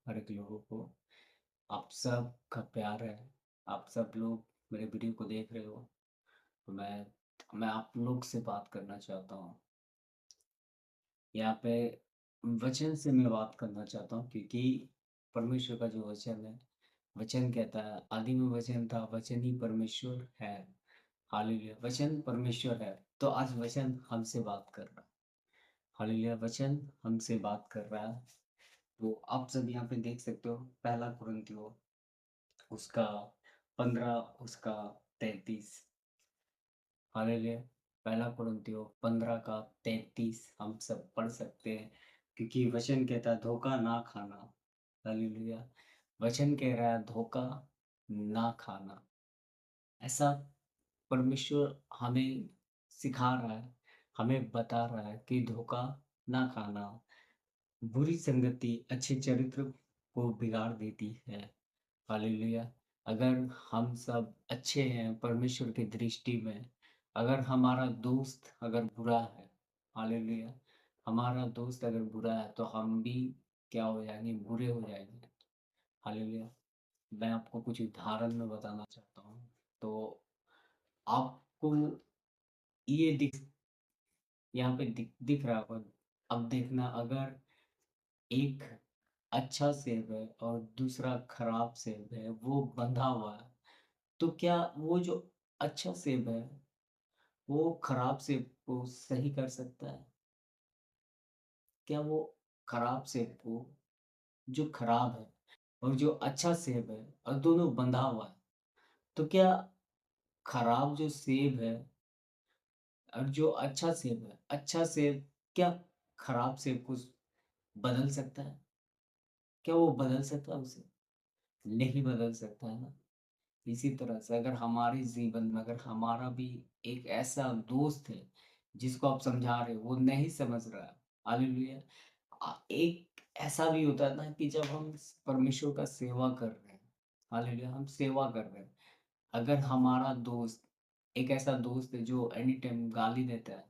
हर एक लोगों को। आप सब का प्यार है। आप सब लोग मेरे वीडियो को देख रहे हो। तो मैं आप लोग से बात करना चाहता हूँ। यहाँ पे वचन से मैं बात करना चाहता हूँ क्योंकि परमेश्वर का जो वचन है, वचन कहता है आदि में वचन था, वचन ही परमेश्वर है। हालेलुया! वचन परमेश्वर है, तो आज वचन हमसे बात कर रहा है। हालेलुया! वचन हमसे बात कर रहा है। तो आप सब यहाँ पे देख सकते हो, पहला कुरिन्थियों उसका 15 उसका 33। हालेलुया! पहला कुरिन्थियों 15 का 33 हम सब पढ़ सकते हैं क्योंकि वचन कहता है धोखा ना खाना। हालेलुया! वचन कह रहा है धोखा ना खाना। ऐसा परमेश्वर हमें सिखा रहा है, हमें बता रहा है कि धोखा ना खाना। बुरी संगति अच्छे चरित्र को बिगाड़ देती है। हालेलुया! अगर हम सब अच्छे हैं परमेश्वर की दृष्टि में, अगर हमारा दोस्त अगर बुरा है, हालेलुया! हमारा दोस्त अगर बुरा है तो हम भी क्या हो जाएँगे? बुरे हो जाएँगे। हालेलुया! मैं आपको कुछ उदाहरण में बताना चाहता हूँ। तो आपको ये यहाँ पे दिख रहा होगा। अब देखना, अगर एक अच्छा सेब है और दूसरा खराब सेब है, वो बंधा हुआ है, तो क्या वो जो अच्छा सेब है, वो खराब सेब को सही कर सकता है? क्या वो खराब सेब को, जो खराब है और जो अच्छा सेब है और दोनों बंधा हुआ है, तो क्या खराब जो सेब है और जो अच्छा सेब क्या खराब सेब को बदल सकता है? क्या वो बदल सकता है उसे? नहीं बदल सकता है ना? इसी तरह से अगर हमारे जीवन में अगर हमारा भी एक ऐसा दोस्त है, जिसको आप समझा रहे हो, वो नहीं समझ रहा है, हालेलुया! एक ऐसा भी होता है ना कि जब हम परमेश्वर का सेवा कर रहे हैं, हालेलुया! हम सेवा कर रहे हैं, अगर हमारा दोस्त एक ऐसा दोस्त है जो एनी टाइम गाली देता है,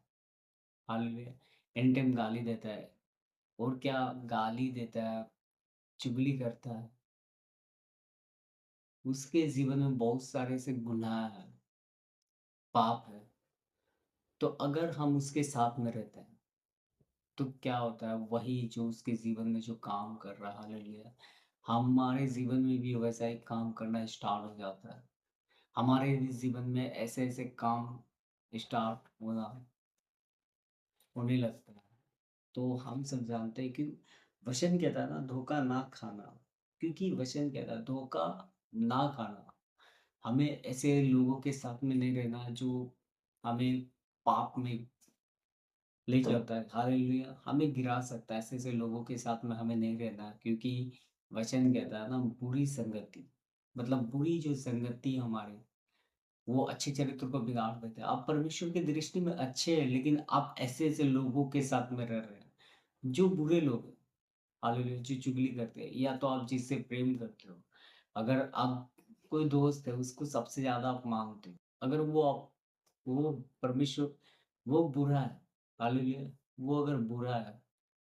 हालेलुया! एनी टाइम गाली देता है, और क्या गाली देता है, चुगली करता है, उसके जीवन में बहुत सारे ऐसे गुनाह हैं, पाप है। तो अगर हम उसके साथ में रहते हैं, तो क्या होता है, वही जो उसके जीवन में जो काम कर रहा है, हालेलुया! हमारे जीवन में भी वैसा ही काम करना स्टार्ट हो जाता है। हमारे भी जीवन में ऐसे-ऐसे काम स्टार्ट होने लगता है। तो हम सब जानते हैं कि वचन कहता है ना धोखा ना खाना, क्योंकि वचन कहता है धोखा ना खाना। हमें ऐसे लोगों के साथ में नहीं रहना जो हमें पाप में ले जाता है, हालेलुया! हमें गिरा सकता है, ऐसे-ऐसे लोगों के साथ में हमें नहीं रहना, क्योंकि वचन कहता है ना बुरी संगति, मतलब बुरी जो संगति हमारी, वो अच्छे चरित्र को बिगाड़ देते हैं। आप परमेश्वर की दृष्टि में अच्छे हैं, लेकिन आप ऐसे-ऐसे लोगों के साथ में रह रहे हैं, जो बुरे लोग हैं, हालेलुया! जो चुगली करते हैं, या तो आप जिससे प्रेम करते हो, अगर आप कोई दोस्त है, उसको सबसे ज़्यादा आप मानते हो, अगर वो परमेश्वर वो बुरा है, हालेलुया! वो अगर बुरा है,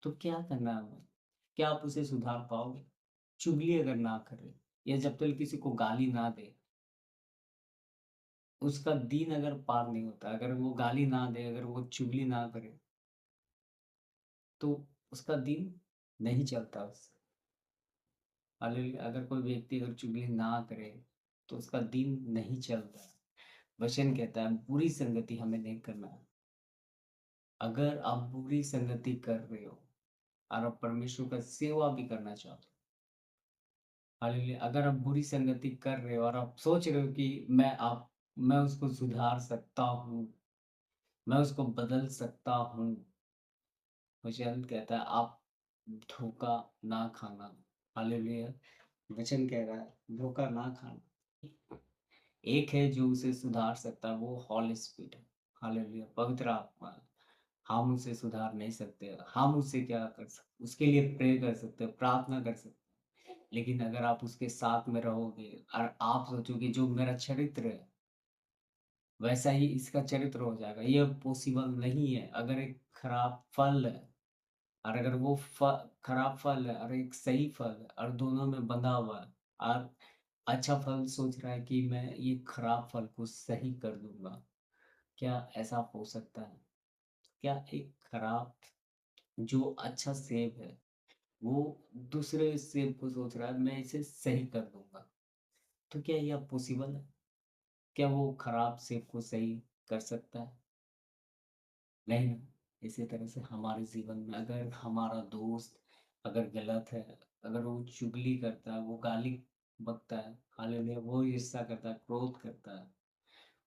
तो क्या करना है हमें? क्या आप उसे सुधार पाओगे? चुगली अगर ना करे, या जब तक किसी को गाली ना दे, उसका दिन अगर पार नहीं होता, अगर वो गाली ना दे, अगर वो चुगली ना करे, तो उसका दिन नहीं चलता उससे। हालेलुया! अगर कोई व्यक्ति अगर चुगली ना करे, तो उसका दिन नहीं चलता। वचन कहता है बुरी संगति हमें नहीं करना है। अगर आप बुरी संगति कर रहे हो और आप परमेश्वर का सेवा भी करना चाहते हो, हालेलुया! अगर आप बुरी संगति कर रहे हो और आप सोच रहे हो कि मैं उसको सुधार सकता हूँ, मैं उसको बदल सकता हूँ, वचन कहता है आप धोखा ना खाना। हालेलुया! वचन कह रहा है धोखा ना खाना। एक है जो उसे सुधार सकता है, वो हॉली स्पिरिट है। हालेलुया! पवित्र आत्मा है। हम उसे सुधार नहीं सकते। हम उससे क्या कर सकते, उसके लिए प्रे कर सकते हैं, प्रार्थना कर सकते हैं। लेकिन अगर आप उसके साथ में रहोगे और आप सोचोगे जो मेरा चरित्र है, वैसा ही इसका चरित्र हो जाएगा, ये पॉसिबल नहीं है। अगर एक खराब फल है, और अगर वो फ खराब फल है और एक सही फल है और दोनों में बँधा हुआ है और अच्छा फल सोच रहा है कि मैं ये खराब फल को सही कर दूँगा, क्या ऐसा हो सकता है? क्या एक खराब जो अच्छा सेब है, वो दूसरे सेब को सोच रहा है मैं इसे सही कर दूँगा, तो क्या यह पॉसिबल है? क्या वो खराब सेब को सही कर सकता है? नहीं ना। इसी तरह से हमारे जीवन में अगर हमारा दोस्त अगर गलत है, अगर वो चुगली करता है, वो गाली बकता है, हालेलुया वो ईर्ष्या करता है, क्रोध करता है,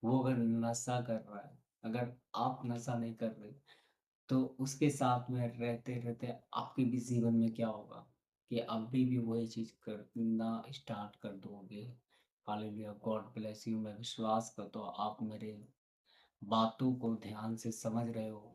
वो अगर नशा कर रहा है, अगर आप नशा नहीं कर रहे, तो उसके साथ में रहते-रहते आपके भी जीवन में क्या होगा कि अभी भी वही चीज़ करना स्टार्ट कर दोगे। Hallelujah, God bless you. मैं विश्वास करता हूँ आप मेरे बातों को ध्यान से समझ रहे हो